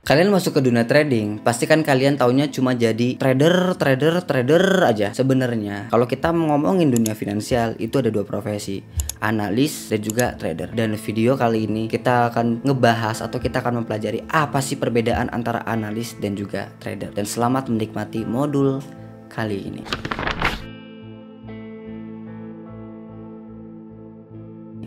Kalian masuk ke dunia trading, pasti kan kalian taunya cuma jadi trader aja. Sebenarnya kalau kita ngomongin dunia finansial itu ada dua profesi, analis dan juga trader. Dan video kali ini kita akan ngebahas atau kita akan mempelajari apa sih perbedaan antara analis dan juga trader. Dan selamat menikmati modul kali ini.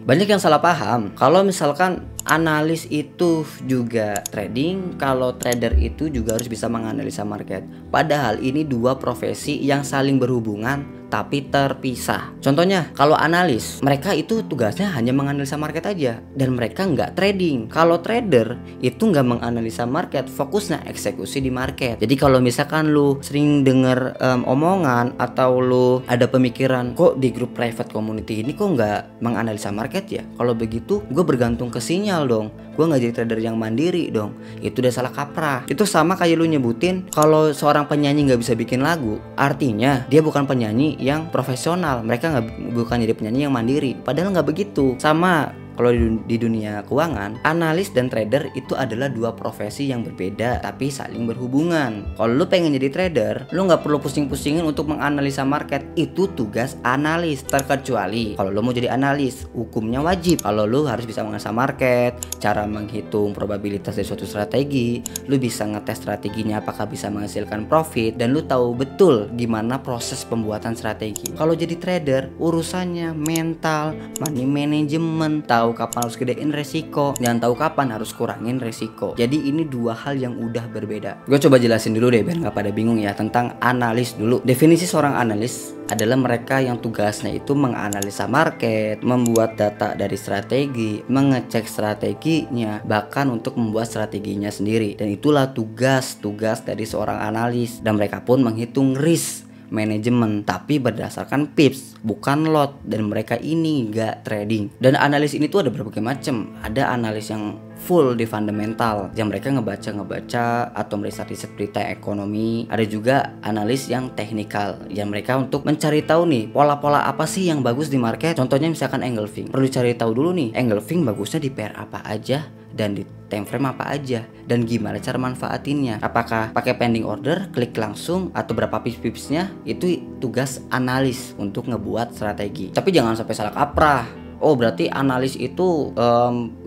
Banyak yang salah paham kalau misalkan analis itu juga trading, kalau trader itu juga harus bisa menganalisa market. Padahal ini dua profesi yang saling berhubungan tapi terpisah. Contohnya kalau analis, mereka itu tugasnya hanya menganalisa market aja dan mereka nggak trading. Kalau trader itu nggak menganalisa market, fokusnya eksekusi di market. Jadi kalau misalkan lu sering denger omongan atau lu ada pemikiran, kok di grup private community ini kok nggak menganalisa market ya? Kalau begitu gue bergantung ke sinyal dong, gue nggak jadi trader yang mandiri dong. Itu udah salah kaprah. Itu sama kayak lu nyebutin kalau seorang penyanyi nggak bisa bikin lagu, artinya dia bukan penyanyi yang profesional. Mereka bukan jadi penyanyi yang mandiri. Padahal nggak begitu. Sama kalau di dunia keuangan, analis dan trader itu adalah dua profesi yang berbeda tapi saling berhubungan. Kalau lu pengen jadi trader, lu nggak perlu pusing-pusingin untuk menganalisa market. Itu tugas analis. Terkecuali kalau lu mau jadi analis, hukumnya wajib. Kalau lu harus bisa menganalisa market, cara menghitung probabilitas dari suatu strategi, lu bisa ngetes strateginya apakah bisa menghasilkan profit, dan lu tahu betul gimana proses pembuatan strategi. Kalau jadi trader, urusannya mental, money management, tahu kapan harus gedein resiko dan tahu kapan harus kurangin resiko. Jadi ini dua hal yang udah berbeda. Gue coba jelasin dulu deh biar nggak pada bingung ya tentang analis dulu. Definisi seorang analis adalah mereka yang tugasnya itu menganalisa market, membuat data dari strategi, mengecek strateginya, bahkan untuk membuat strateginya sendiri. Dan itulah tugas-tugas dari seorang analis. Dan mereka pun menghitung risk manajemen tapi berdasarkan pips bukan lot, dan mereka ini gak trading. Dan analis ini tuh ada berbagai macam. Ada analis yang full di fundamental yang mereka ngebaca atau riset berita ekonomi. Ada juga analis yang teknikal yang mereka untuk mencari tahu nih pola-pola apa sih yang bagus di market. Contohnya misalkan engulfing, perlu cari tahu dulu nih engulfing bagusnya di pair apa aja dan di time frame apa aja, dan gimana cara manfaatinnya. Apakah pakai pending order, klik langsung, atau berapa pips-pipsnya. Itu tugas analis untuk ngebuat strategi. Tapi jangan sampai salah kaprah. Oh berarti analis itu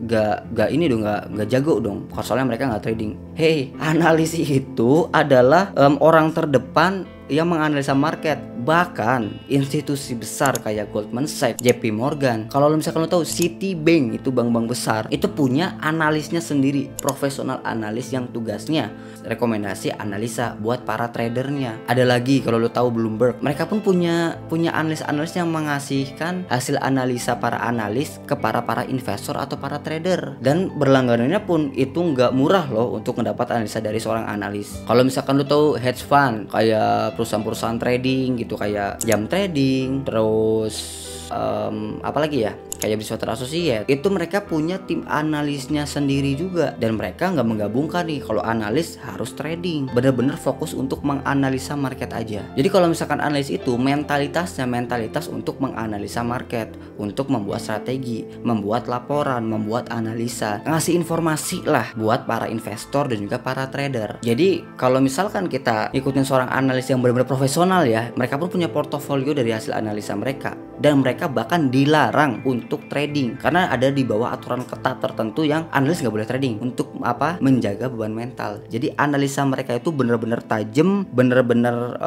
gak ini dong, gak jago dong, soalnya mereka gak trading. Hey, analis itu adalah orang terdepan yang menganalisa market. Bahkan institusi besar kayak Goldman Sachs, JP Morgan, kalau misalkan lo tahu Citibank, itu bank-bank besar, itu punya analisnya sendiri, profesional analis yang tugasnya rekomendasi analisa buat para tradernya. Ada lagi kalau lo tahu Bloomberg, mereka pun punya analis-analis yang mengasihkan hasil analisa para analis ke para investor atau para trader. Dan berlangganannya pun itu nggak murah loh untuk mendapat analisa dari seorang analis. Kalau misalkan lo tahu hedge fund kayak perusahaan-perusahaan trading gitu, kayak Jam Trading, terus apalagi ya, kayak Bridgewater Associates, itu mereka punya tim analisnya sendiri juga. Dan mereka nggak menggabungkan nih kalau analis harus trading, bener-bener fokus untuk menganalisa market aja. Jadi kalau misalkan analis itu mentalitas untuk menganalisa market, untuk membuat strategi, membuat laporan, membuat analisa, ngasih informasi lah buat para investor dan juga para trader. Jadi kalau misalkan kita ikutin seorang analis yang benar-benar profesional ya, mereka pun punya portofolio dari hasil analisa mereka, dan mereka bahkan dilarang untuk trading karena ada di bawah aturan ketat tertentu yang analis nggak boleh trading untuk apa? Menjaga beban mental. Jadi analisa mereka itu bener-bener tajam, bener-bener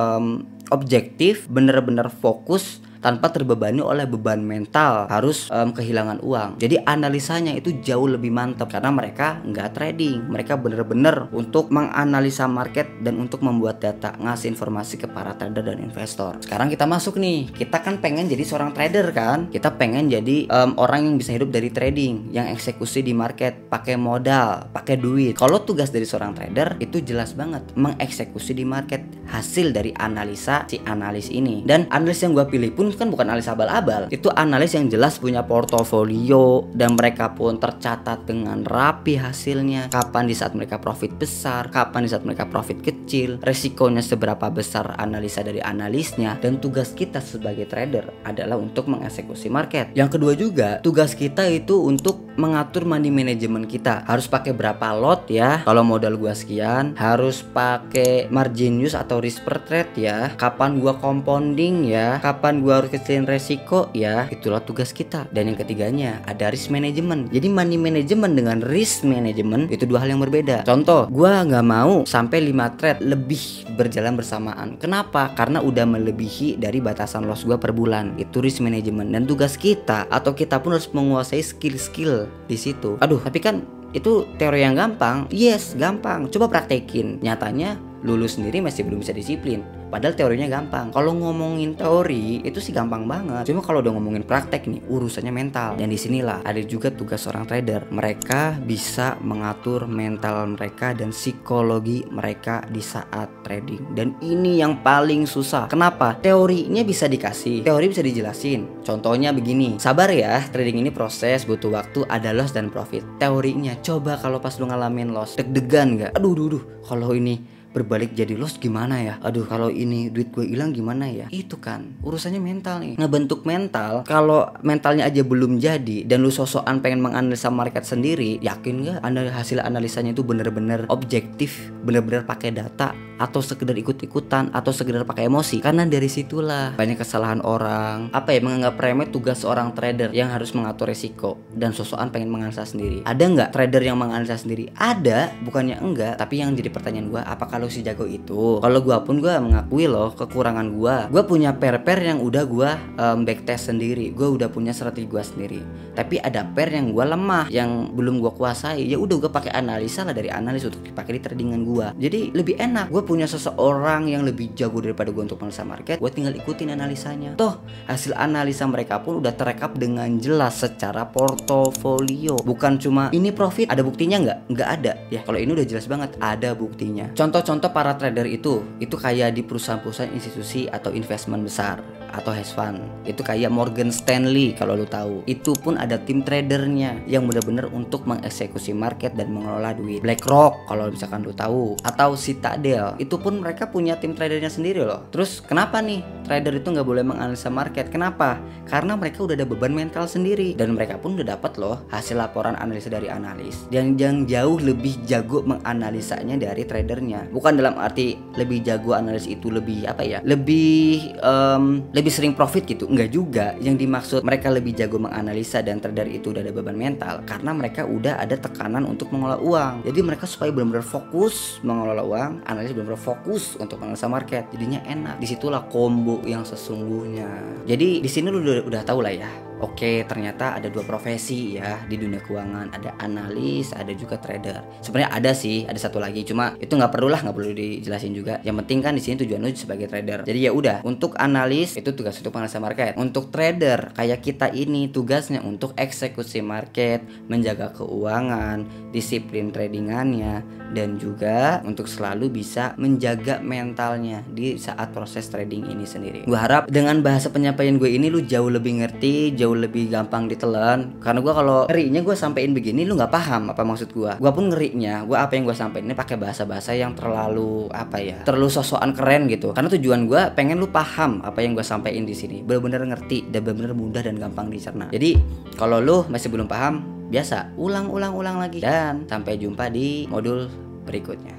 objektif, bener-bener fokus, tanpa terbebani oleh beban mental harus kehilangan uang. Jadi analisanya itu jauh lebih mantap karena mereka nggak trading, mereka bener-bener untuk menganalisa market dan untuk membuat data, ngasih informasi ke para trader dan investor. Sekarang kita masuk nih, kita kan pengen jadi seorang trader kan, kita pengen jadi orang yang bisa hidup dari trading, yang eksekusi di market, pakai modal, pakai duit. Kalau tugas dari seorang trader itu jelas banget, mengeksekusi di market hasil dari analisa si analis ini. Dan analis yang gue pilih pun pun kan bukan analis abal-abal, itu analis yang jelas punya portofolio dan mereka pun tercatat dengan rapi hasilnya. Kapan di saat mereka profit besar, kapan di saat mereka profit kecil, resikonya seberapa besar, analisa dari analisnya. Dan tugas kita sebagai trader adalah untuk mengeksekusi market. Yang kedua juga, tugas kita itu untuk mengatur money management kita. Harus pakai berapa lot ya, kalau modal gua sekian, harus pakai margin use atau risk per trade ya, kapan gua compounding ya, kapan gua harus kecilin resiko ya. Itulah tugas kita. Dan yang ketiganya ada risk management. Jadi money management dengan risk management itu dua hal yang berbeda. Contoh, gua nggak mau sampai 5 trade lebih berjalan bersamaan. Kenapa? Karena udah melebihi dari batasan loss gua per bulan. Itu risk management. Dan tugas kita atau kita pun harus menguasai skill-skill di situ. Aduh, tapi kan itu teori yang gampang. Yes, gampang. Coba praktekin. Nyatanya lulus sendiri masih belum bisa disiplin. Padahal teorinya gampang. Kalau ngomongin teori itu sih gampang banget. Cuma kalau udah ngomongin praktek nih, urusannya mental. Dan disinilah ada juga tugas seorang trader. Mereka bisa mengatur mental mereka dan psikologi mereka di saat trading. Dan ini yang paling susah. Kenapa? Teorinya bisa dikasih, teori bisa dijelasin. Contohnya begini, sabar ya, trading ini proses, butuh waktu, ada loss dan profit. Teorinya, coba kalau pas lu ngalamin loss, deg-degan gak? Aduh, kalau ini berbalik jadi loss gimana ya? Aduh, kalau ini duit gue hilang gimana ya? Itu kan urusannya mental nih. Ngebentuk mental, kalau mentalnya aja belum jadi dan lu sosokan pengen menganalisa market sendiri, yakin gak hasil analisanya itu bener-bener objektif, bener-bener pakai data, atau sekedar ikut-ikutan, atau sekedar pakai emosi? Karena dari situlah banyak kesalahan orang, menganggap remeh tugas seorang trader yang harus mengatur resiko dan sosokan pengen menganalisa sendiri. Ada nggak trader yang menganalisa sendiri? Ada, bukannya enggak. Tapi yang jadi pertanyaan gue, apa kalau si jago itu? Kalau gue pun gue mengakui loh kekurangan gue. Gue punya pair yang udah gue backtest sendiri. Gue udah punya strategi gue sendiri. Tapi ada pair yang gue lemah, yang belum gue kuasai. Ya udah gue pakai analisa lah dari analis untuk dipakai di tradingan gue. Jadi lebih enak. Gue punya seseorang yang lebih jago daripada gue untuk menganalisa market. Gue tinggal ikutin analisanya. Toh hasil analisa mereka pun udah terekap dengan jelas secara portofolio. Bukan cuma ini profit, ada buktinya nggak? Nggak ada. Ya kalau ini udah jelas banget ada buktinya. Contoh para trader itu kayak di perusahaan-perusahaan institusi atau investment besar atau hedge fund. Itu kayak Morgan Stanley kalau lu tahu. Itu pun ada tim tradernya yang benar-benar untuk mengeksekusi market dan mengelola duit. BlackRock kalau misalkan lu tahu, atau Citadel, itu pun mereka punya tim tradernya sendiri loh. Terus kenapa nih trader itu nggak boleh menganalisa market? Kenapa? Karena mereka udah ada beban mental sendiri dan mereka pun udah dapat loh hasil laporan analisa dari analis yang jauh lebih jago menganalisanya dari tradernya. Bukan dalam arti lebih jago analis itu lebih lebih sering profit gitu, enggak juga. Yang dimaksud mereka lebih jago menganalisa dan trader itu udah ada beban mental karena mereka udah ada tekanan untuk mengelola uang. Jadi mereka supaya benar-benar fokus mengelola uang, analis benar-benar fokus untuk menganalisa market. Jadinya enak. Disitulah combo yang sesungguhnya. Jadi di sini lu udah tahu lah ya. Oke, ternyata ada dua profesi ya di dunia keuangan. Ada analis, ada juga trader. Sebenarnya ada sih, ada satu lagi. Cuma itu nggak perlu dijelasin juga. Yang penting kan di sini tujuan lu sebagai trader. Jadi ya udah, untuk analis itu tugas untuk menganalisa market. Untuk trader kayak kita ini tugasnya untuk eksekusi market, menjaga keuangan, disiplin tradingannya, dan juga untuk selalu bisa menjaga mentalnya di saat proses trading ini sendiri. Gue harap dengan bahasa penyampaian gue ini lu jauh lebih ngerti, jauh lebih gampang ditelan. Karena gue kalau ngerinya gue sampein begini lu nggak paham apa maksud gue. Gue pun ngerinya, gue apa yang gue sampein ini pakai bahasa-bahasa yang terlalu terlalu sosokan keren gitu. Karena tujuan gue pengen lu paham apa yang gue sampein di sini, benar-benar ngerti dan benar-benar mudah dan gampang dicerna. Jadi kalau lu masih belum paham, biasa ulang lagi dan sampai jumpa di modul berikutnya.